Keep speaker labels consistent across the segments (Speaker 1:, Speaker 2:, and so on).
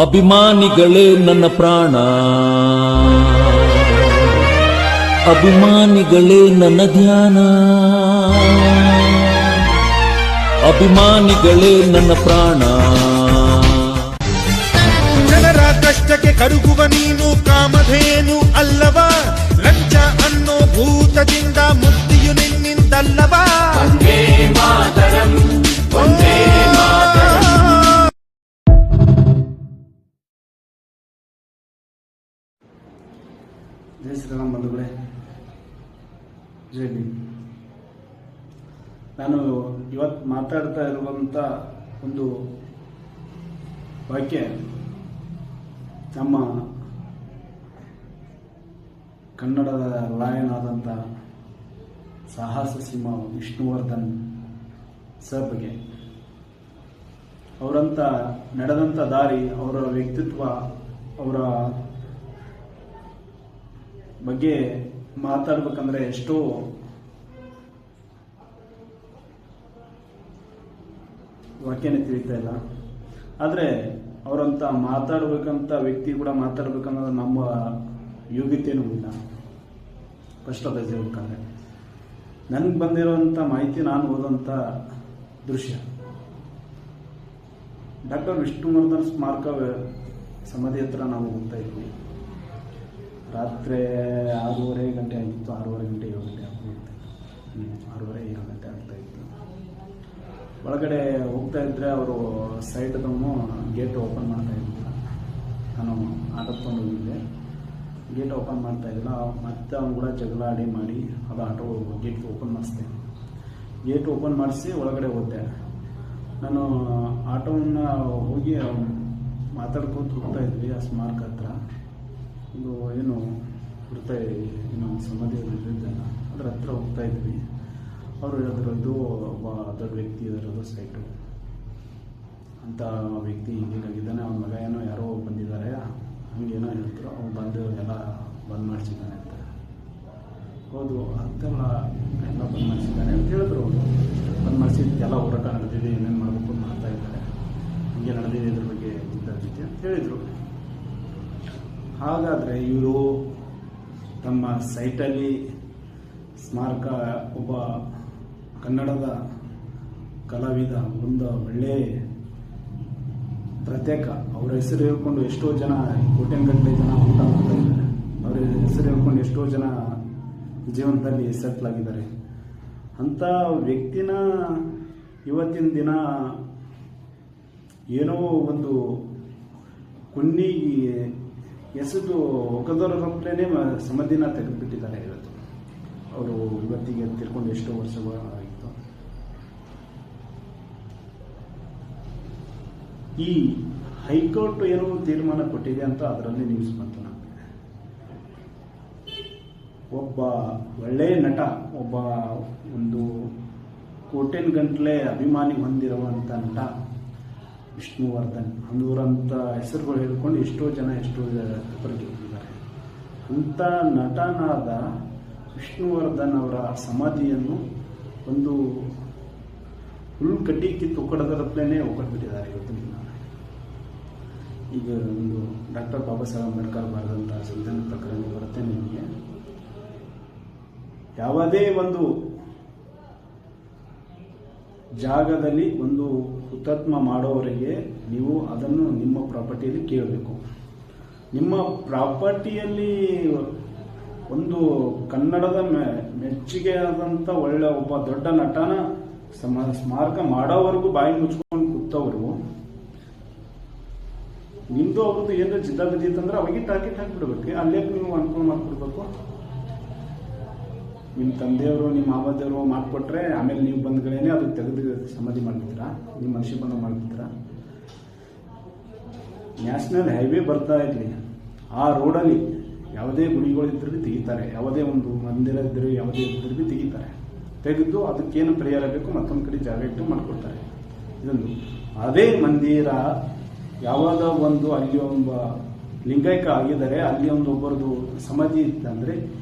Speaker 1: ಅಭಿಮಾನಿಗಳೇ ನನ್ನ ಪ್ರಾಣ, ಅಭಿಮಾನಿಗಳೇ ನನ್ನ ಧ್ಯಾನ, ಅಭಿಮಾನಿಗಳೇ ನನ್ನ ಪ್ರಾಣ.
Speaker 2: ಜನರ ಕಷ್ಟಕ್ಕೆ ಕರುಗುವ ನೀನು ಕಾಮಧೇನು ಅಲ್ಲವಾ? ಲಂಚ ಅನ್ನೋ ಭೂತದಿಂದ ಮುಕ್ತಿಯು ನಿನ್ನಿಂದಲ್ಲವಾ?
Speaker 3: ವಂದೇ ಮಾತರಂ, ವಂದೇ ಮಾತರಂ.
Speaker 4: ಜೈ ಶ್ರೀರಾಮ್ ಬಂಧುಗಳೇ, ಜೈ ಭೀಮ್. ನಾನು ಇವತ್ತು ಮಾತಾಡ್ತಾ ಇರುವಂಥ ಒಂದು ವಾಕ್ಯ ನಮ್ಮ ಕನ್ನಡದ ಲಾಯನಾದಂಥ ಸಾಹಸ ಸಿಂಹ ವಿಷ್ಣುವರ್ಧನ್ ಸರ್ ಬಗ್ಗೆ. ಅವರಂತ ನಡೆದಂಥ ದಾರಿ, ಅವರ ವ್ಯಕ್ತಿತ್ವ, ಅವರ ಬಗ್ಗೆ ಮಾತಾಡ್ಬೇಕಂದ್ರೆ ಎಷ್ಟೋ ವಾಕ್ಯನೇ ತಿಳಿತಾ ಇಲ್ಲ. ಆದರೆ ಅವರಂತ ಮಾತಾಡ್ಬೇಕಂತ ವ್ಯಕ್ತಿ ಕೂಡ ಮಾತಾಡ್ಬೇಕನ್ನೋದು ನಮ್ಮ ಯೋಗ್ಯತೆಯೂ ಇಲ್ಲ. ಫಸ್ಟ್ ಆಫ್ ಹೇಳ್ಬೇಕಂದ್ರೆ ನನಗೆ ಬಂದಿರೋಂಥ ಮಾಹಿತಿ, ನಾನು ಓದೋಂಥ ದೃಶ್ಯ, ಡಾಕ್ಟರ್ ವಿಷ್ಣುವರ್ಧನ್ ಸ್ಮಾರಕ ಸಮಾಧಿ ಹತ್ರ ನಾವು ಹೋಗ್ತಾ ಇದ್ವಿ. ರಾತ್ರಿ 6:30 ಗಂಟೆ ಆಗಿತ್ತು. 6:30 ಗಂಟೆ 7 ಗಂಟೆ ಆಗ್ತಾಯಿತ್ತು. 6:30 7 ಗಂಟೆ ಆಗ್ತಾಯಿತ್ತು. ಒಳಗಡೆ ಹೋಗ್ತಾ ಇದ್ದರೆ ಅವರು ಸೈಡ್ದವನು ಗೇಟ್ ಓಪನ್ ಮಾಡ್ತಾ ಇದ್ದಿಲ್ಲ. ನಾನು ಆಟೋಕೊಂಡು ಹೋಗಿದ್ದೆ, ಗೇಟ್ ಓಪನ್ ಮಾಡ್ತಾ ಇದ್ದಿಲ್ಲ. ಮತ್ತೆ ಅವನು ಕೂಡ ಜಗಳ ಆಡಿ ಮಾಡಿ ಅದು ಆಟೋ ಗೇಟ್ ಓಪನ್ ಮಾಡಿಸ್ದೆ. ಗೇಟ್ ಓಪನ್ ಮಾಡಿಸಿ ಒಳಗಡೆ ಹೋದೆ. ನಾನು ಆಟೋವನ್ನು ಹೋಗಿ ಮಾತಾಡ್ಕೊಂಡು ಹೋಗ್ತಾ ಇದ್ವಿ. ಆ ಸ್ಮಾರಕ ಹತ್ರ ಇದು ಏನು ಇರ್ತಾ ಏನು ಸಮಾಧಿ ಇದ್ದಲ್ಲ, ಅದ್ರ ಹತ್ರ ಹೋಗ್ತಾ ಇದ್ವಿ. ಅವರು ಹೇಳಿದ್ರು, ಇದು ಒಬ್ಬ ದೊಡ್ಡ ವ್ಯಕ್ತಿ ಇರೋದು ಸೈಟು ಅಂತ ವ್ಯಕ್ತಿ ಹೀಗಾಗಿದ್ದಾನೆ, ಅವನ ಮಗ ಏನೋ ಯಾರೋ ಬಂದಿದ್ದಾರೆ ಹಂಗೇನೋ ಹೇಳಿದ್ರು. ಅವ್ನು ಬಂದು ಎಲ್ಲ ಬಂದ್ ಮಾಡಿಸಿದ್ದಾನೆ ಅಂತ. ಹೌದು, ಅಂತೆಲ್ಲ ಎಲ್ಲ ಬಂದ್ ಮಾಡಿಸಿದ್ದಾನೆ ಅಂತ ಹೇಳಿದ್ರು. ಅವರು ಬಂದ್ ಮಾಡಿಸಿದ್ದೆಲ್ಲ ಹೋರಾಟ ನಡೆದಿದೆ, ಏನೇನು ಮಾಡಬೇಕು ಮಾಡ್ತಾ ಇದ್ದಾರೆ, ಹೀಗೆ ನಡೆದಿದೆ, ಇದ್ರ ಬಗ್ಗೆ ಇದ್ದ ಅಂತ ಹೇಳಿದರು. ಹಾಗಾದರೆ ಇವರು ತಮ್ಮ ಸೈಟಲ್ಲಿ ಸ್ಮಾರಕ, ಒಬ್ಬ ಕನ್ನಡದ ಕಲಾವಿದ, ಒಂದು ಒಳ್ಳೆ ಪ್ರತ್ಯೇಕ, ಅವರ ಹೆಸರು ಹೇಳ್ಕೊಂಡು ಎಷ್ಟೋ ಜನ, ಕೋಟ್ಯಾಂಗಟ್ಟಲೆ ಜನ ಊಟ ಮಾಡ್ತಾ ಇದ್ದಾರೆ. ಅವರ ಹೆಸರು ಹೇಳ್ಕೊಂಡು ಎಷ್ಟೋ ಜನ ಜೀವನದಲ್ಲಿ ಸೆಟ್ಲ್ ಆಗಿದ್ದಾರೆ. ಅಂಥ ವ್ಯಕ್ತಿನ ಇವತ್ತಿನ ದಿನ ಏನೋ ಒಂದು ಕುನ್ನಿಗೆ ಎಸೆದು ಒಗದವರಪ್ಲೇನೆ ಸಮಾಧಿನ ತೆಗೆದುಬಿಟ್ಟಿದ್ದಾರೆ. ಇವತ್ತು ಅವರು ಇವತ್ತಿಗೆ ತಿರ್ಕೊಂಡು ಎಷ್ಟೋ ವರ್ಷಗಳು ಆಗಿತ್ತು. ಈ ಹೈಕೋರ್ಟ್ ಏನೋ ತೀರ್ಮಾನ ಕೊಟ್ಟಿದೆ ಅಂತ ಅದರಲ್ಲಿ ನ್ಯೂಸ್ ಬಂತು. ನಮಗೆ ಒಬ್ಬ ಒಳ್ಳೆಯ ನಟ, ಒಬ್ಬ ಒಂದು ಕೋಟ್ಯನ್ಗಂಟ್ಲೆ ಅಭಿಮಾನಿ ಹೊಂದಿರುವಂಥ ನಟ ವಿಷ್ಣುವರ್ಧನ್ ಅನ್ನೋರಂಥ ಹೆಸರುಗಳು ಹೇಳ್ಕೊಂಡು ಎಷ್ಟೋ ಜನ ಹೊರಗಿದ್ದಾರೆ. ಅಂಥ ನಟನಾದ ವಿಷ್ಣುವರ್ಧನ್ ಅವರ ಸಮಾಧಿಯನ್ನು ಒಂದು ಹುಲ್ಲು ಕಡ್ಡಿ ಕಿತ್ತು ಒಕ್ಕಡದರಪ್ಲೇನೆ ಒಕ್ಕಟ್ಬಿಟ್ಟಿದ್ದಾರೆ ಇವತ್ತಿನ ದಿನ. ಈಗ ಒಂದು ಡಾಕ್ಟರ್ ಬಾಬಾ ಸಾಹೇಬ್ ಅಂಬೇಡ್ಕರ್ ಬರೆದಂಥ ಸಂವಿಧಾನ ಪ್ರಕರಣ ಬರುತ್ತೆ ನಿಮಗೆ. ಯಾವುದೇ ಒಂದು ಜಾಗದಲ್ಲಿ ಒಂದು ಹುತಾತ್ಮ ಮಾಡೋವರೆಗೆ ನೀವು ಅದನ್ನು ನಿಮ್ಮ ಪ್ರಾಪರ್ಟಿಯಲ್ಲಿ ಕೇಳಬೇಕು. ನಿಮ್ಮ ಪ್ರಾಪರ್ಟಿಯಲ್ಲಿ ಒಂದು ಕನ್ನಡದ ಮೆಚ್ಚುಗೆಯಾದಂಥ ಒಳ್ಳೆ ಒಬ್ಬ ದೊಡ್ಡ ನಟನ ಸ್ಮಾರಕ ಮಾಡೋವರೆಗೂ ಬಾಯಿ ಮುಚ್ಕೊಂಡು ಕೂತವರು, ನಿಮ್ದು ಅವ್ರದ್ದು ಏನಾರ ಜಿದ್ದಾಗದಿ ಅಂತಂದ್ರೆ ಅವಾಗಿ ಟಾರ್ಗೆಟ್ ಹಾಕಿಬಿಡ್ಬೇಕು. ಅಲ್ಲೇ ನೀವು ಅನುಕೂಲ ಮಾಡಿಕೊಡ್ಬೇಕು. ನಿಮ್ಮ ತಂದೆಯವರು, ನಿಮ್ಮ ಮಾವದೇವರು ಮಾಡಿಕೊಟ್ರೆ ಆಮೇಲೆ ನೀವು ಬಂದ್ಗಳೇನೆ ಅದು ತೆಗೆದು ಸಮಾಧಿ ಮಾಡಿಬಿಡ್ತೀರಾ, ನಿಮ್ಮ ಮನುಷ್ಯ ಬಂದು ಮಾಡಿಬಿಡ್ತೀರಾ. ನ್ಯಾಷನಲ್ ಹೈವೇ ಬರ್ತಾ ಇರಲಿ, ಆ ರೋಡಲ್ಲಿ ಯಾವುದೇ ಗುಡಿಗಳು ಇದ್ರೂ ತೆಗಿತಾರೆ, ಯಾವುದೇ ಒಂದು ಮಂದಿರ ಇದ್ದರೂ ಯಾವುದೇ ಇದ್ರೂ ತೆಗಿತಾರೆ. ತೆಗೆದು ಅದಕ್ಕೇನು ಪರಿಹಾರ ಬೇಕು ಮತ್ತೊಂದು ಕಡೆ ಜಾಗ ಇಟ್ಟು ಮಾಡಿಕೊಡ್ತಾರೆ. ಇದೊಂದು ಅದೇ ಮಂದಿರ ಯಾವುದೋ ಒಂದು ಅಲ್ಲಿ ಒಬ್ಬ ಲಿಂಗೈಕ್ಯ ಆಗಿದ್ದಾರೆ, ಅಲ್ಲಿ ಒಂದು ಒಬ್ಬರದು ಸಮಾಧಿ ಇತ್ತಂದರೆ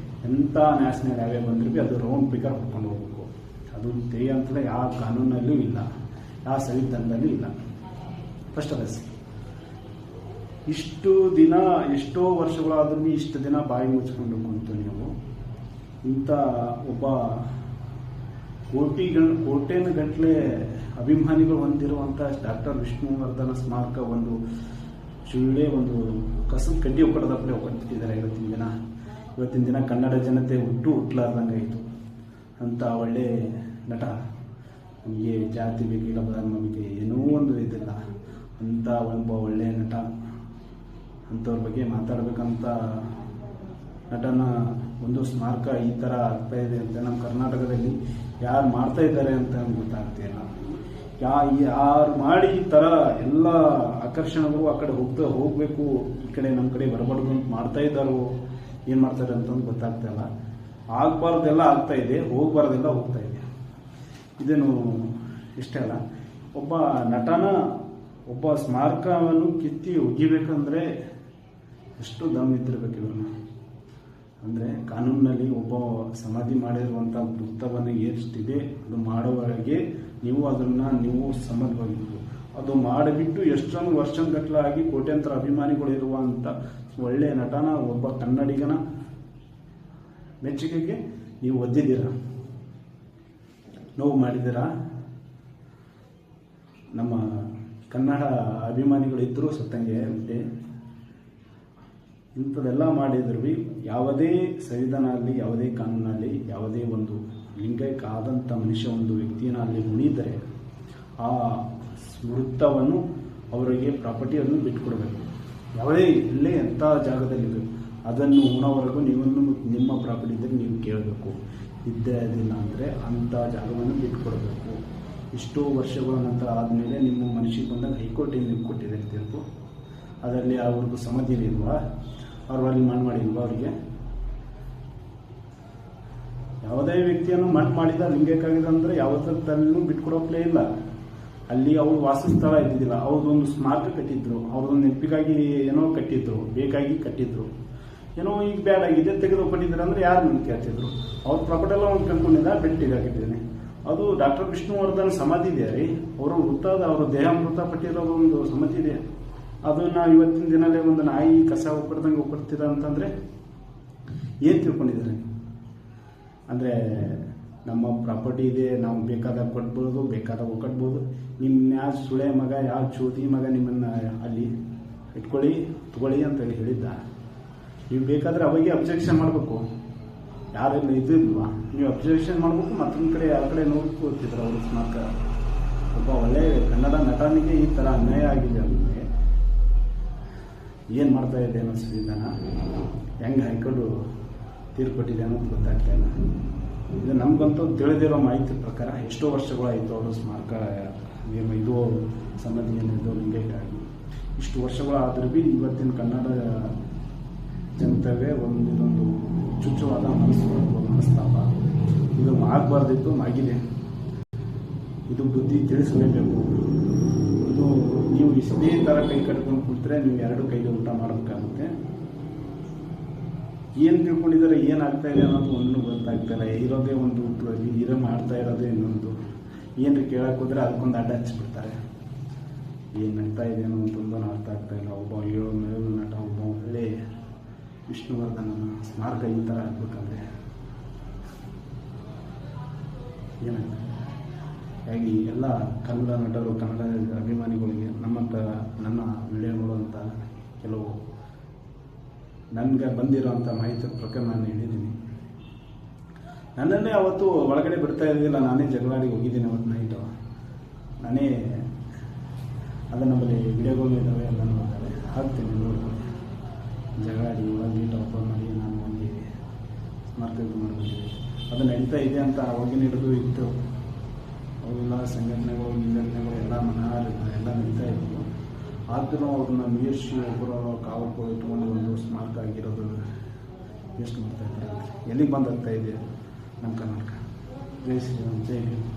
Speaker 4: ಎಂಥ ನ್ಯಾಷನಲ್ ಹೈವೇ ಬಂದ್ರೂ ಅದು ರೌಂಡ್ ಪಿಕರ್ ಹೊಡ್ಕೊಂಡು ಹೋಗ್ಬೇಕು. ಅದು ತೆಗೆಯಂತಲೇ ಯಾವ ಕಾನೂನಲ್ಲೂ ಇಲ್ಲ, ಯಾವ ಸಂವಿಧಾನದಲ್ಲೂ ಇಲ್ಲ. ಫಸ್ಟ್ ಆಫ್ ಆಲ್ ಇಷ್ಟು ದಿನ ಎಷ್ಟೋ ವರ್ಷಗಳಾದ್ರೂ ಇಷ್ಟು ದಿನ ಬಾಯಿ ಮುಚ್ಕೊಂಡು ಕುಂತು ನೀವು ಇಂಥ ಒಬ್ಬ ಕೋಟೆನ ಗಟ್ಟಲೆ ಅಭಿಮಾನಿಗಳು ಹೊಂದಿರುವಂಥ ಡಾಕ್ಟರ್ ವಿಷ್ಣುವರ್ಧನ ಸ್ಮಾರಕ ಒಂದು ಸುಳ್ಳೆ ಒಂದು ಕಸದ ಕಡ್ಡಿ ಒಕ್ಕಡದಪ್ಪಲೆ ಒಕ್ಕಟ್ಟಿದ್ದಾರೆ ಇವತ್ತಿನ ದಿನ ಕನ್ನಡ ಜನತೆ ಹುಟ್ಟಲಾರ್ದಂಗಾಯಿತು ಅಂತ ಒಳ್ಳೆ ನಟ. ನಮಗೆ ಜಾತಿ ಬೇಕಿಲ್ಲ, ನಮಗೆ ಏನೂ ಒಂದು ಇದಿಲ್ಲ ಅಂತ ಒಬ್ಬ ಒಳ್ಳೆಯ ನಟ. ಅಂಥವ್ರ ಬಗ್ಗೆ ಮಾತಾಡಬೇಕಂತ ನಟನ ಒಂದು ಸ್ಮಾರಕ ಈ ಥರ ಆಗ್ತಾ ಇದೆ ಅಂತ ನಮ್ಮ ಕರ್ನಾಟಕದಲ್ಲಿ ಯಾರು ಮಾಡ್ತಾ ಇದ್ದಾರೆ ಅಂತ ಗೊತ್ತಾಗ್ತಿಲ್ಲ. ಯಾರು ಮಾಡಿ ಈ ಥರ ಎಲ್ಲ ಆಕರ್ಷಣೆಗಳು ಆ ಕಡೆ ಹೋಗಬೇಕು, ಈ ಕಡೆ ನಮ್ಮ ಕಡೆ ಬರಬಾರ್ದು ಅಂತ ಮಾಡ್ತಾ ಇದ್ದಾರೋ ಏನು ಮಾಡ್ತಾರೆ ಅಂತಂದು ಗೊತ್ತಾಗ್ತಾ ಇಲ್ಲ. ಆಗಬಾರ್ದೆಲ್ಲ ಆಗ್ತಾ ಇದೆ, ಹೋಗಬಾರ್ದೆಲ್ಲ ಹೋಗ್ತಾ ಇದೆ. ಇದೇನು ಇಷ್ಟೇ ಅಲ್ಲ, ಒಬ್ಬ ನಟನ ಒಬ್ಬ ಸ್ಮಾರಕವನ್ನು ಕಿತ್ತಿ ಒಗಿಬೇಕಂದ್ರೆ ಎಷ್ಟು ದಮ್ ಇದ್ದಿರ್ಬೇಕು ಇವ್ರನ್ನ. ಅಂದರೆ ಕಾನೂನಿನಲ್ಲಿ ಒಬ್ಬ ಸಮಾಧಿ ಮಾಡಿರುವಂಥ ವೃತ್ತವನ್ನು ಎಷ್ಟಿದೆ ಅದು ಮಾಡುವವರೆಗೆ ನೀವು ಸಮ್ಮತವಾಗಿದ್ದು, ಅದು ಮಾಡಿಬಿಟ್ಟು ಎಷ್ಟೊಂದು ವರ್ಷಗಟ್ಟಲಾಗಿ ಕೋಟ್ಯಾಂತರ ಅಭಿಮಾನಿಗಳಿರುವಂಥ ಒಳ್ಳೆಯ ನಟನ ಒಬ್ಬ ಕನ್ನಡಿಗನ ಮೆಚ್ಚುಗೆಗೆ ನೀವು ಒದ್ದಿದ್ದೀರ, ನೋವು ಮಾಡಿದ್ದೀರ. ನಮ್ಮ ಕನ್ನಡ ಅಭಿಮಾನಿಗಳಿದ್ದರೂ ಸತ್ತಂಗೆ ಮತ್ತೆ ಇಂಥದ್ದೆಲ್ಲ ಮಾಡಿದ್ರು ಯಾವುದೇ ಸಂವಿಧಾನದಲ್ಲಿ, ಯಾವುದೇ ಕಾನೂನಲ್ಲಿ, ಯಾವುದೇ ಒಂದು ಲಿಂಗೈಕ ಆದಂಥ ಮನುಷ್ಯ ಒಂದು ವ್ಯಕ್ತಿಯನ್ನು ಅಲ್ಲಿ ಉಳಿದರೆ ಆ ವೃತ್ತವನ್ನು ಅವರಿಗೆ ಪ್ರಾಪರ್ಟಿಯನ್ನು ಬಿಟ್ಟುಕೊಡಬೇಕು. ಯಾವುದೇ ಎಲ್ಲೇ ಎಂಥ ಜಾಗದಲ್ಲಿ ಅದನ್ನು ಉಣೋವರೆಗೂ ನಿಮ್ಮ ಪ್ರಾಪರ್ಟಿ ಇದ್ದರೆ ನೀವು ಕೇಳಬೇಕು. ಇದ್ದೇ ಅದಿಲ್ಲ ಅಂದರೆ ಅಂಥ ಜಾಗವನ್ನು ಬಿಟ್ಟುಕೊಡಬೇಕು. ಇಷ್ಟೋ ವರ್ಷಗಳ ನಂತರ ಆದಮೇಲೆ ನಿಮ್ಮ ಮನಸ್ಸಿಗೆ ಬಂದಾಗ ಹೈಕೋರ್ಟಿಂದ ನೀವು ಕೊಟ್ಟಿದೆ ತೀರ್ಪು. ಅದರಲ್ಲಿ ಅವ್ರಿಗೂ ಸಮಾಧಿ ಇಲ್ವಾ, ಅವ್ರು ಅಲ್ಲಿ ಮಣ್ಣು ಮಾಡಿಲ್ವಾ? ಅವರಿಗೆ ಯಾವುದೇ ವ್ಯಕ್ತಿಯನ್ನು ಮಣ್ಣು ಮಾಡಿದ ಲಿಂಗಕ್ಕಾಗಿದೆ ಅಂದರೆ ಯಾವತ್ತಲ್ಲೂ ಬಿಟ್ಕೊಡೋಪ್ಲೇ ಇಲ್ಲ. ಅಲ್ಲಿ ಅವ್ರು ವಾಸಸ್ಥಳ ಇದ್ದಿದ್ದಿಲ್ಲ, ಅವ್ರದ್ದೊಂದು ಸ್ಮಾರಕ ಕಟ್ಟಿದ್ರು, ಅವ್ರದ್ದೊಂದು ನೆನಪಿಗಾಗಿ ಏನೋ ಕಟ್ಟಿದ್ರು, ಬೇಕಾಗಿ ಕಟ್ಟಿದ್ರು. ಏನೋ ಈಗ ಬ್ಯಾಡ್ ಆಗಿದೆ ತೆಗೆದು ಕೊಟ್ಟಿದ್ರು ಅಂದರೆ ಯಾರು ನನ್ನ ಕೇಳ್ತಿದ್ರು? ಅವ್ರ ಪ್ರಾಪರ್ಟಿ ಎಲ್ಲ ಅವ್ನು ಕಳ್ಕೊಂಡಿದ್ದ, ಬೆಟ್ಟಿಗೆ ಹಾಕಿದ್ದೇನೆ. ಅದು ಡಾಕ್ಟರ್ ವಿಷ್ಣುವರ್ಧನ್ ಸಮಾಧಿ ಇದೆ ರೀ, ಅವರು ವೃತ್ತದ ಅವರು ದೇಹ ಮೃತಪಟ್ಟಿರೋದು ಒಂದು ಸಮಾಧಿ ಇದೆ. ಅದನ್ನ ಇವತ್ತಿನ ದಿನಲ್ಲೇ ಒಂದು ನಾಯಿ ಕಸ ಒಕ್ಕಡ್ದಂಗೆ ಒಕ್ಕಡ್ತೀರ ಅಂತಂದರೆ ಏನು ತಿಳ್ಕೊಂಡಿದ್ದಾರೆ? ಅಂದರೆ ನಮ್ಮ ಪ್ರಾಪರ್ಟಿ ಇದೆ, ನಾವು ಬೇಕಾದಾಗ ಕೊಡ್ಬೋದು, ಬೇಕಾದಾಗ ಒಕ್ಕಡ್ಬೋದು. ನಿಮ್ಮ ಯಾವ ಸುಳೆ ಮಗ, ಯಾವ ಚೋತಿ ಮಗ ನಿಮ್ಮನ್ನು ಅಲ್ಲಿ ಇಟ್ಕೊಳ್ಳಿ ತಗೊಳ್ಳಿ ಅಂತೇಳಿ ಹೇಳಿದ್ದ? ನೀವು ಬೇಕಾದರೆ ಅವಾಗೆ ಅಬ್ಜೆಕ್ಷನ್ ಮಾಡಬೇಕು. ಯಾರೆಲ್ಲ ಇದಿಲ್ವಾ ನೀವು ಅಬ್ಜೆಕ್ಷನ್ ಮಾಡಬೇಕು. ಮತ್ತೊಂದು ಕಡೆ ಆ ಕಡೆ ನೋಡ್ಕೊಳ್ತಿದ್ರು ಅವ್ರ ಸ್ಮಾರಕ. ಒಬ್ಬ ಒಳ್ಳೆಯ ಕನ್ನಡ ನಟನಿಗೆ ಈ ಥರ ಅನ್ಯಾಯ ಆಗಿದೆ ಅಂದರೆ ಏನು ಮಾಡ್ತಾ ಇದೆ ಅನ್ನೋ ಸಂವಿಧಾನ, ಹೆಂಗೆ ಹೈಕೋರ್ಟು ತೀರ್ಪು ಕೊಟ್ಟಿದೆ ಅನ್ನೋದು ಗೊತ್ತಾಗ್ತಾ ಇಲ್ಲ. ಇದು ನಮಗಂತೂ ತಿಳಿದಿರೋ ಮಾಹಿತಿ ಪ್ರಕಾರ ಎಷ್ಟೋ ವರ್ಷಗಳಾಯಿತು ಅವರು ಸ್ಮಾರಕ ಇದು ಸಮಾಧಿಯಲ್ಲಿದ್ದು ಲಿಂಗೈಕ್ಟಾಗಿ. ಇಷ್ಟು ವರ್ಷಗಳಾದ್ರೂ ಭೀ ಇವತ್ತಿನ ಕನ್ನಡ ಜನತೆಗೆ ಇದೊಂದು ಚುಚ್ಚುವಾದ ಮನಸ್ತಾಪ. ಇದು ಆಗಬಾರ್ದಿತ್ತು, ಆಗಿದೆ. ಇದು ಬುದ್ಧಿ ತಿಳಿಸಲೇಬೇಕು. ಇದು ನೀವು ಇಷ್ಟೇ ಥರ ಕೈ ಕಟ್ಕೊಂಡು ಕೂತ್ರೆ ನೀವು ಎರಡು ಕೈಗೆ ಊಟ ಮಾಡಬೇಕಾಗುತ್ತೆ. ಏನು ತಿಳ್ಕೊಂಡಿದ್ದಾರೆ, ಏನಾಗ್ತಾ ಇದೆ ಅನ್ನೋದು ಒಂದು ಗೊತ್ತಾಗ್ತಾರೆ. ಇರೋದೇ ಒಂದು ಊಟದಲ್ಲಿ ಮಾಡ್ತಾ ಇರೋದೇ ಇನ್ನೊಂದು. ಏನ್ರಿ ಕೇಳಕ್ಕೆ ಹೋದ್ರೆ ಅದಕ್ಕೊಂದು ಅಡ್ಡ ಹಚ್ಚಿಬಿಡ್ತಾರೆ. ಏನು ನಗ್ತಾ ಇದೆ ಅನ್ನೋ ತುಂಬ ಅರ್ಥ ಆಗ್ತಾ ಇಲ್ಲ. ಒಬ್ಬ ಮೇಲು ನಟ, ಒಬ್ಬ ಒಳ್ಳೆ ವಿಷ್ಣುವರ್ಧನ ಸ್ಮಾರಕ ಈ ಥರ ಆಗ್ಬೇಕಂದ್ರೆ ಏನಾಗ್ತದೆ? ಹಾಗಾಗಿ ಎಲ್ಲ ಕನ್ನಡ ನಟರು, ಕನ್ನಡ ಅಭಿಮಾನಿಗಳಿಗೆ ನನ್ನ ವಿಡಿಯೋ ನೋಡುವಂಥ ಕೆಲವು ನನಗೆ ಬಂದಿರೋಂಥ ಮಾಹಿತಿ ಪ್ರಕಾರ ನಾನು ಹೇಳಿದ್ದೀನಿ. ನನ್ನನ್ನೇ ಅವತ್ತು ಒಳಗಡೆ ಬಿಡ್ತಾ ಇರಲಿಲ್ಲ, ನಾನೇ ಜಗಳಾಡಿ ಹೋಗಿದ್ದೀನಿ ಅವತ್ತು ನೈಟು. ನಾನೇ ಅದನ್ನು ನಮ್ಮಲ್ಲಿ ವಿಡಿಯೋಗಳು ಇದ್ದಾವೆ, ಎಲ್ಲ ನೋಡ್ತಾರೆ, ಹಾಕ್ತೀನಿ ನೋಡ್ಬೋದು. ಜಗಳಾಡಿ ಒಳಗೆ ನೀಟ್ ಓಪನ್ ಮಾಡಿ ನಾನು ಹೋಗಿ ಸ್ಮಾರಕ ಮಾಡ್ಕೊಂಡಿದ್ದೆ. ಅದು ನಡೀತಾ ಇದೆ ಅಂತ ಅವಾಗಿನ ಹಿಡಿದು ಇತ್ತು. ಅವೆಲ್ಲ ಸಂಘಟನೆಗಳು ಎಲ್ಲ ಎಲ್ಲ ನಡೀತಾ ಇತ್ತು. ಆದರೂ ಅವ್ರನ್ನ ಮೀರಿಸಿ ಒಬ್ಬರು ಕಾವಲು ಇಟ್ಕೊಂಡು ಒಂದು ಸ್ಮಾರಕ ಆಗಿರೋದು ಎಷ್ಟು ಮಾಡ್ತಾ ಇದ್ದಾರೆ, ಎಲ್ಲಿಗೆ ಬಂದಾಗ್ತಾ ಇದೆ ನಮ್ಮ ಕರ್ನಾಟಕ. ಜೈ ಶ್ರೀರಾಮ್, ಜೈ ಹಿಂದ್.